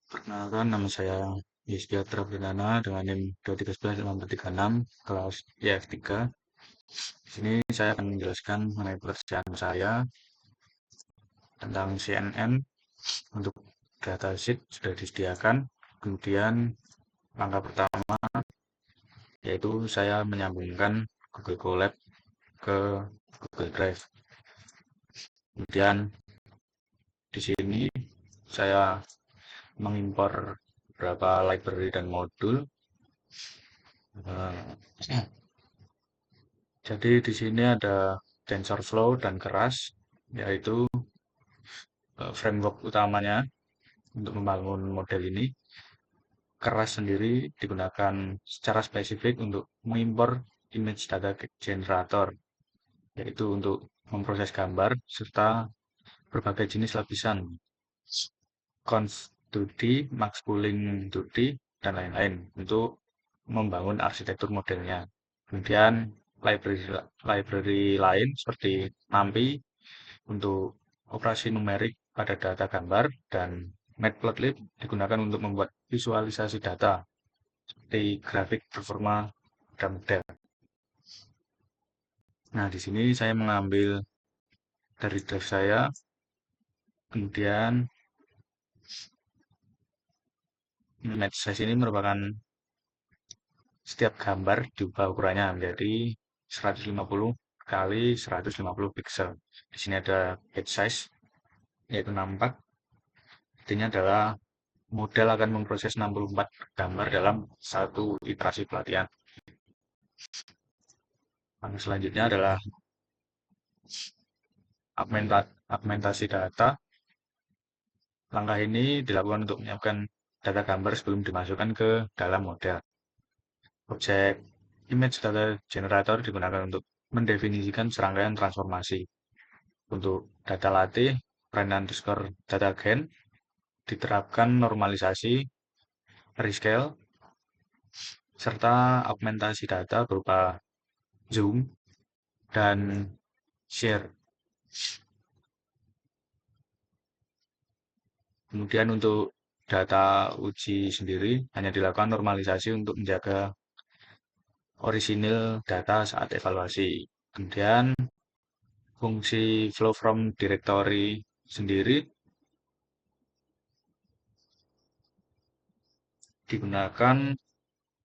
Perkenalkan, nama saya Yusdiatra Perdana dengan NIM 2311436 kelas IF3. Di sini saya akan menjelaskan mengenai pekerjaan saya tentang CNN. Untuk datasheet sudah disediakan. Kemudian langkah pertama yaitu saya menyambungkan Google Colab ke Google Drive. Kemudian di sini saya mengimpor beberapa library dan modul. Jadi di sini ada TensorFlow dan Keras, yaitu framework utamanya untuk membangun model ini. Keras sendiri digunakan secara spesifik untuk mengimpor image data generator, yaitu untuk memproses gambar serta berbagai jenis lapisan, conv 2D, max pooling 2D, dan lain-lain untuk membangun arsitektur modelnya. Kemudian library lain seperti NumPy untuk operasi numerik pada data gambar dan Matplotlib digunakan untuk membuat visualisasi data seperti grafik performa dan model. Nah, di sini saya mengambil dari drive saya, kemudian image size ini merupakan setiap gambar diubah ukurannya menjadi 150 kali 150 pixel. Di sini ada page size yaitu 64. Artinya adalah model akan memproses 64 gambar dalam satu iterasi pelatihan. Langkah selanjutnya adalah augmentasi data. Langkah ini dilakukan untuk menyiapkan data gambar sebelum dimasukkan ke dalam model. Objek image data generator digunakan untuk mendefinisikan serangkaian transformasi. Untuk data latih, _data gen diterapkan normalisasi, rescale, serta augmentasi data berupa zoom dan share. Kemudian untuk data uji sendiri hanya dilakukan normalisasi untuk menjaga orisinil data saat evaluasi. Kemudian fungsi flow from directory sendiri digunakan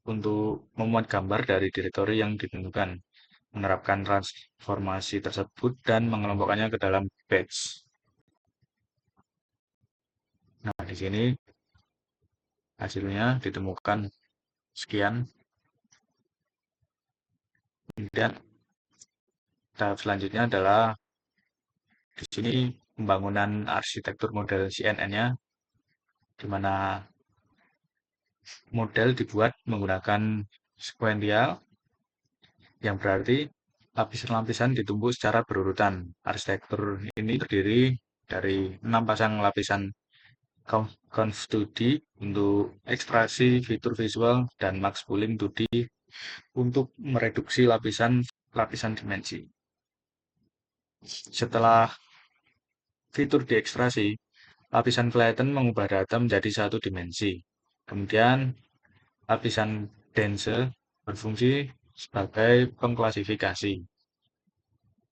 untuk memuat gambar dari direktori yang ditentukan, menerapkan transformasi tersebut dan mengelompokkannya ke dalam batch. Nah, di sini hasilnya ditemukan sekian. Kemudian tahap selanjutnya adalah di sini pembangunan arsitektur model CNN-nya, di mana model dibuat menggunakan sequential, yang berarti lapisan-lapisan ditumpuk secara berurutan. Arsitektur ini terdiri dari 6 pasang lapisan conv 2D untuk ekstraksi fitur visual dan max pooling 2D untuk mereduksi lapisan dimensi. Setelah fitur diekstrasi, lapisan flatten mengubah data menjadi satu dimensi. Kemudian lapisan dense berfungsi sebagai pengklasifikasi.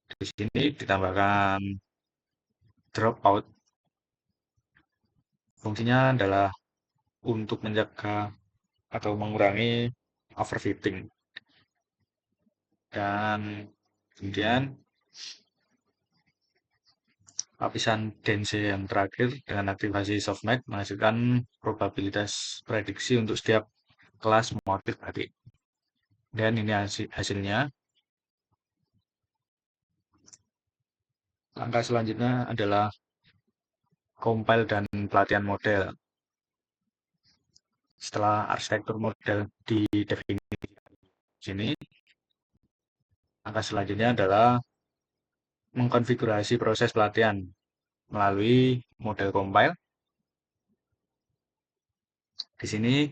Di sini ditambahkan dropout. Fungsinya adalah untuk menjaga atau mengurangi overfitting. Dan kemudian lapisan dense yang terakhir dengan aktivasi softmax menghasilkan probabilitas prediksi untuk setiap kelas motif tadi. Dan ini hasilnya. Langkah selanjutnya adalah compile dan pelatihan model. Setelah arsitektur model didefinisikan di sini, langkah selanjutnya adalah mengkonfigurasi proses pelatihan melalui model compile. Di sini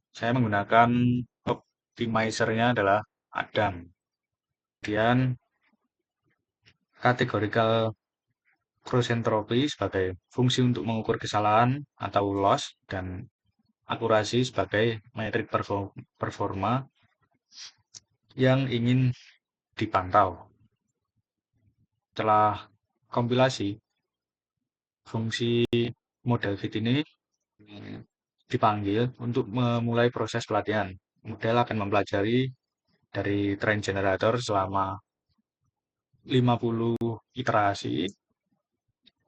saya menggunakan optimizer-nya adalah Adam. Kemudian categorical cross entropy sebagai fungsi untuk mengukur kesalahan atau loss, dan akurasi sebagai metrik performa yang ingin dipantau. Setelah kompilasi, fungsi model fit ini dipanggil untuk memulai proses pelatihan. Model akan mempelajari dari train generator selama 50 iterasi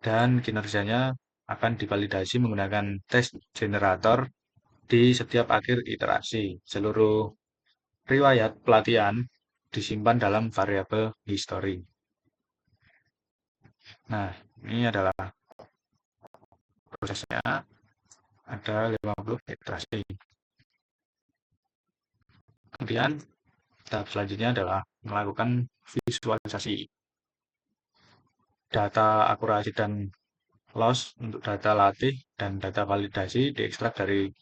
dan kinerjanya akan divalidasi menggunakan tes generator di setiap akhir iterasi. Seluruh riwayat pelatihan disimpan dalam variabel history. Nah, ini adalah prosesnya. Ada 50 iterasi. Kemudian tahap selanjutnya adalah melakukan visualisasi. Data akurasi dan loss untuk data latih dan data validasi diekstrak dari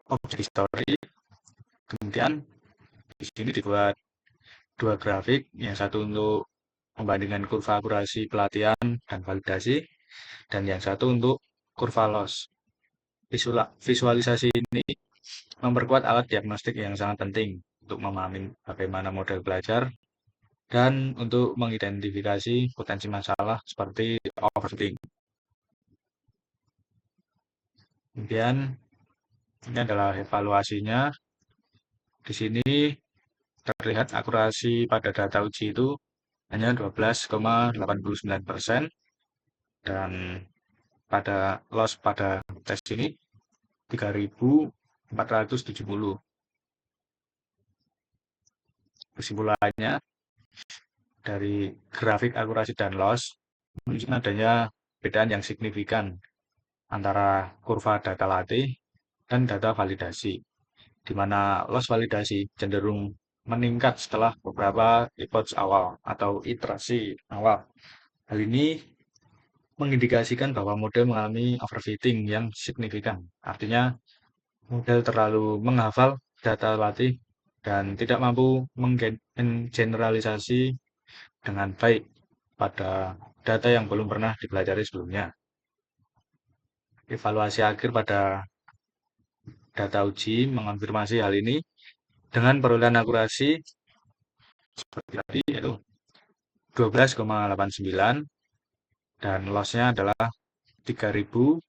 objek history. Kemudian di sini dibuat dua grafik, yang satu untuk membandingkan kurva akurasi pelatihan dan validasi, dan yang satu untuk kurva loss. Visualisasi ini memperkuat alat diagnostik yang sangat penting untuk memahami bagaimana model belajar dan untuk mengidentifikasi potensi masalah seperti overfitting. Kemudian ini adalah evaluasinya. Di sini terlihat akurasi pada data uji itu hanya 12,89% dan pada loss pada tes ini 3.470. Kesimpulannya, dari grafik akurasi dan loss menunjukkan adanya perbedaan yang signifikan antara kurva data latih dan data validasi, di mana loss validasi cenderung meningkat setelah beberapa epoch awal atau iterasi awal. Hal ini mengindikasikan bahwa model mengalami overfitting yang signifikan. Artinya, model terlalu menghafal data latih dan tidak mampu menggeneralisasi dengan baik pada data yang belum pernah dipelajari sebelumnya. Evaluasi akhir pada data uji mengonfirmasi hal ini dengan perolehan akurasi seperti tadi, yaitu 12,89 dan loss-nya adalah 3.470.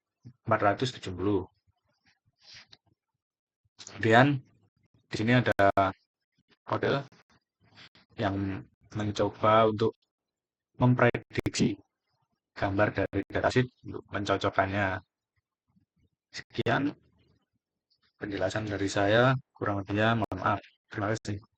Kemudian di sini ada model yang mencoba untuk memprediksi gambar dari datasheet untuk mencocokkannya. Sekian penjelasan dari saya, kurang lebihnya mohon maaf. Terima kasih.